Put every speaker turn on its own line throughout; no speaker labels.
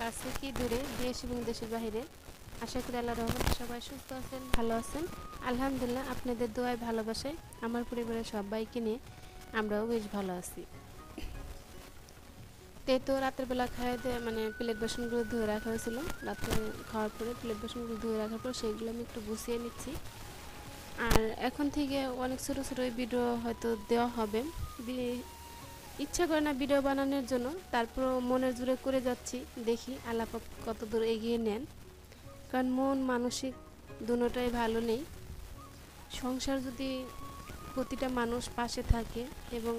কাছে কি দূরে, দেশ এবং দেশের বাইরে। আশা করি আল্লাহর রহমতে সবাই সুস্থ আছেন, ভালো আছেন। আলহামদুলিল্লাহ, আপনাদের দোয়ায় ভালোবাসায় আমার পরিবারের সবাইকে নিয়ে আমরাও বেশ ভালো আছি। তো রাতের বেলা খাওয়া মানে প্লেট বাসনগুলো ধুয়ে রাখা হয়েছিল। রাত্রে খাওয়ার পরে প্লেট বাসনগুলো ধুয়ে রাখার পর সেগুলো আমি একটু গুছিয়ে নিচ্ছি। আর এখন থেকে অনেক ছোটো ছোটো ভিডিও হয়তো দেওয়া হবে। ইচ্ছা করে না ভিডিও বানানোর জন্য, তারপর মনের জোরে করে যাচ্ছি। দেখি আল্লাহ পাক কত দূর এগিয়ে নেন, কারণ মন মানসিক দুটোটাই ভালো নেই। সংসার যদি প্রতিটা মানুষ পাশে থাকে এবং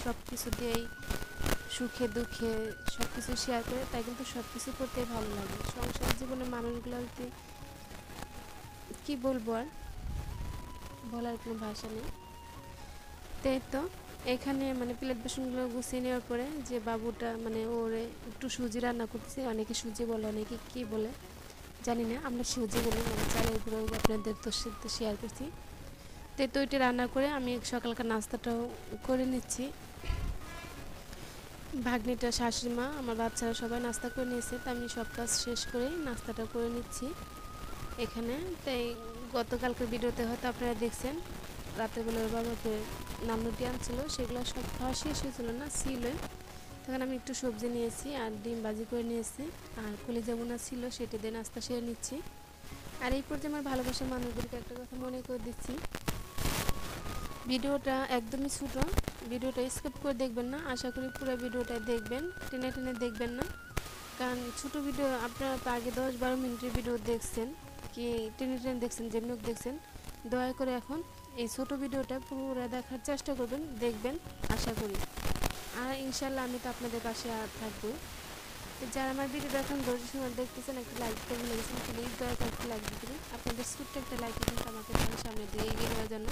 সব কিছু দিয়েই সুখে দুঃখে সব কিছু শেয়ার করে, তাই কিন্তু সব কিছু করতে ভালো লাগে। সংসার জীবনে মানুষগুলো যদি কী বলবো, আর বলার কোনো ভাষা নেই। তাই তো এখানে মানে প্লেট বাসনগুলো গুছিয়ে নেওয়ার পরে যে বাবুটা মানে ওরে একটু সুজি রান্না করতেছে। অনেকে সুজি বলে, অনেকে কী বলে জানি না, আমরা সুজি বলি, মানে চালের গুঁড়ো। আপনাদের তো সাথে শেয়ার করছি। তো এটা রান্না করে আমি সকালকার নাস্তাটাও করে নিচ্ছি। ভাগ্নিটা, শাশুড়িমা, আমার বাচ্চারা সবাই নাস্তা করে নিয়েছে, তো আমি সব কাজ শেষ করেই নাস্তাটা করে নিচ্ছি এখানে। তাই গতকালকের ভিডিওতে হয়তো আপনারা দেখছেন রাতেরবেলা ওর বাবাকে নামরুটি আনছিল, সেগুলো সব খাওয়া শেষ হয়েছিল না, ছিল। তখন আমি একটু সবজি নিয়েছি আর ডিম ভাজি করে নিয়েছি, আর কলিজা বোনা ছিল, সেটি দিয়ে নাস্তা সেরে নিচ্ছি। আর এই পর্যায়ে আমার ভালোবাসার মানুষদেরকে একটা কথা মনে করে দিচ্ছি, ভিডিওটা একদমই ছোটো, ভিডিওটা স্কিপ করে দেখবেন না। আশা করি পুরো ভিডিওটা দেখবেন, টেনে টেনে দেখবেন না, কারণ ছোটো ভিডিও আপনারা তো আগে 10-12 মিনিটের ভিডিও দেখছেন, কি টেনে টেনে দেখছেন, যেমন দেখছেন। দয়া করে এখন এই ছোটো ভিডিওটা পুরো দেখার চেষ্টা করবেন, দেখবেন আশা করি। আর ইনশাল্লাহ আমি তো আপনাদের পাশে থাকবো। যারা আমার ভিডিওটা এখন ধৈর্য সময় দেখতেছেন, একটা লাইক করে ভুলে গেছেন, প্লিজ দয়া করে একটা লাইক দিবেন। আপনাদের ছোট্ট একটা লাইক কিন্তু আমাকে সামনে দিয়ে এগিয়ে নেওয়ার জন্য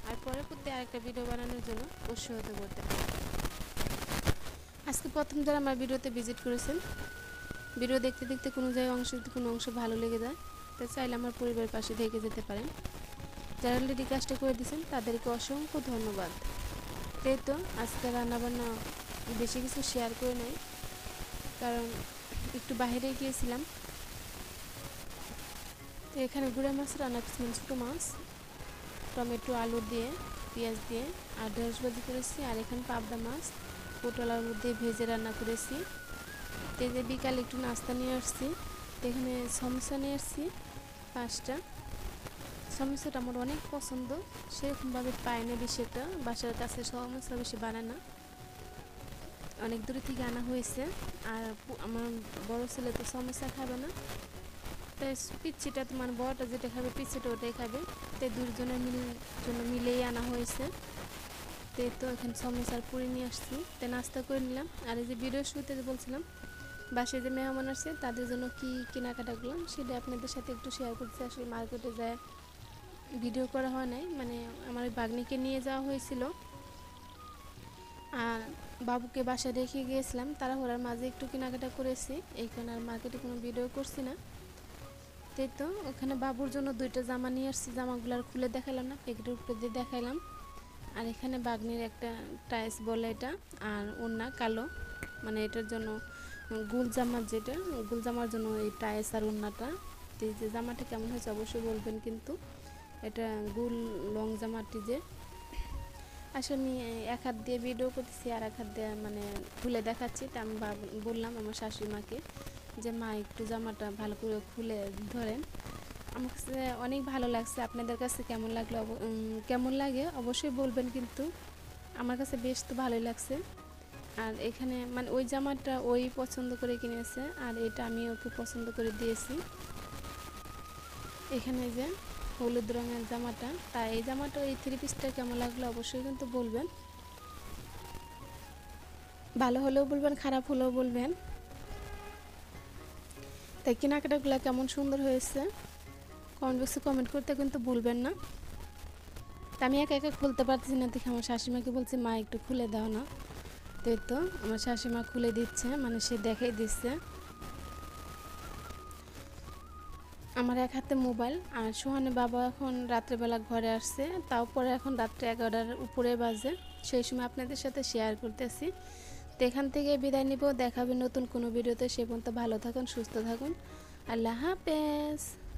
আর পরবর্তী আরেকটা ভিডিও বানানোর জন্য উৎসাহিত করতে পারে। আজকে প্রথম যারা আমার ভিডিওতে ভিজিট করেছেন, ভিডিও দেখতে দেখতে কোনো জায়গায় কোনো অংশ ভালো লেগে যায়, তো চাইলে আমার পরিবারের পাশে থেকে যেতে পারেন। যারা অলরেডি কাজটা করে দিয়েছেন তাদেরকে অসংখ্য ধন্যবাদ। তাই তো আজকে রান্নাবান্না বেশি কিছু শেয়ার করে নাই, কারণ একটু বাইরে গিয়েছিলাম। তো এখানে গুঁড়া মাছ রান্না করেছিলাম, ছোটো মাছ, টমেটো আলু দিয়ে পেঁয়াজ দিয়ে, আর ঢেঁড়স ভাজি করেছি। আর এখানে পাবদা মাছ পটল আলু দিয়ে ভেজে রান্না করেছি। তো যে বিকালে একটু নাস্তা নিয়ে আসছি, তো এখানে সমোসা নিয়ে আসছি 5টা। সমোসাটা আমার অনেক পছন্দ, সেরকমভাবে পাই না বেশি একটা, বাসার কাছে সমোসা বেশি বানায় না, অনেক দূরে থেকে আনা হয়েছে। আর আমার বড় ছেলে তো সমোসা খাবে না, তাই পিচ্ছিটা তো মানে বড়টা যেটা খাবে পিচ্ছিটা ওটাই খাবে, তাই দুজনের জন্য মিলেই আনা হয়েছে। তো এখানে সমোসার পুরি নিয়ে আসছি, তাই নাস্তা করে নিলাম। আর এই যে ভিডিও শুরুতে যে বলছিলাম বাসায় যে মেহমান আসছে তাদের জন্য কি কেনাকাটা করলাম, সেটা আপনাদের সাথে একটু শেয়ার করতে। আসলে মার্কেটে যায় ভিডিও করা হয় নাই, মানে আমার ওই বাগনিকে নিয়ে যাওয়া হয়েছিল আর বাবুকে বাসায় রেখে গিয়েছিলাম, তাড়াহুড়ার মাঝে একটু কেনাকাটা করেছি, এইখানে আর মার্কেটে কোনো ভিডিও করছি না। তো ওখানে বাবুর জন্য 2টা জামা নিয়ে আসছি, জামাগুলো আর খুলে দেখালাম না, প্যাকেটের উপরে দিয়ে দেখাইলাম। আর এখানে বাগনির একটা টাইস বলে এটা, আর ওড়না কালো, মানে এটার জন্য গুল জামার, যেটা গুল জামার জন্য এই টাইস আর ওড়নাটা। তো এই যে জামাটা কেমন হয়েছে অবশ্যই বলবেন, কিন্তু এটা গুল লং জামাটি যে আসলে আমি এক হাত দিয়ে ভিডিও করতেছি আর এক হাত দিয়ে মানে খুলে দেখাচ্ছি। তা আমি বললাম আমার শাশুড়ি মাকে যে মা একটু জামাটা ভালো করে খুলে ধরেন। আমার কাছে অনেক ভালো লাগছে, আপনাদের কাছে কেমন লাগে অবশ্যই বলবেন, কিন্তু আমার কাছে বেশ তো ভালোই লাগছে। আর এখানে মানে ওই জামাটা ওই পছন্দ করে কিনেছে, আর এটা আমি ওকে পছন্দ করে দিয়েছি। এখানে যে হলুদ রঙের জামাটা, তাই এই জামাটা এই 3 পিসটা কেমন লাগলো অবশ্যই কিন্তু বলবেন, ভালো হলেও বলবেন, খারাপ হলেও বলবেন। তাই কেনাকাটাগুলো কেমন সুন্দর হয়েছে কমেন্ট বক্সে কমেন্ট করতে কিন্তু ভুলবেন না। তা আমি একা একা খুলতে পারছি না, দেখে আমার শাশুড়িমাকে বলছি মা একটু খুলে দাও না। তো আমার শাশুড়িমা খুলে দিচ্ছে, মানে সে দেখাই দিচ্ছে। আমার এক হাতে মোবাইল, আর সোহানের বাবা এখন রাত্রেবেলা ঘরে আসছে, তাও পরে এখন রাত্রে 11টার উপরে বাজে, সেই সময় আপনাদের সাথে শেয়ার করতেছি। তো এখান থেকে বিদায় নিব, দেখাবে নতুন কোনো ভিডিওতে। সে পর্যন্ত ভালো থাকুন, সুস্থ থাকুন। আল্লাহ হাফেজ।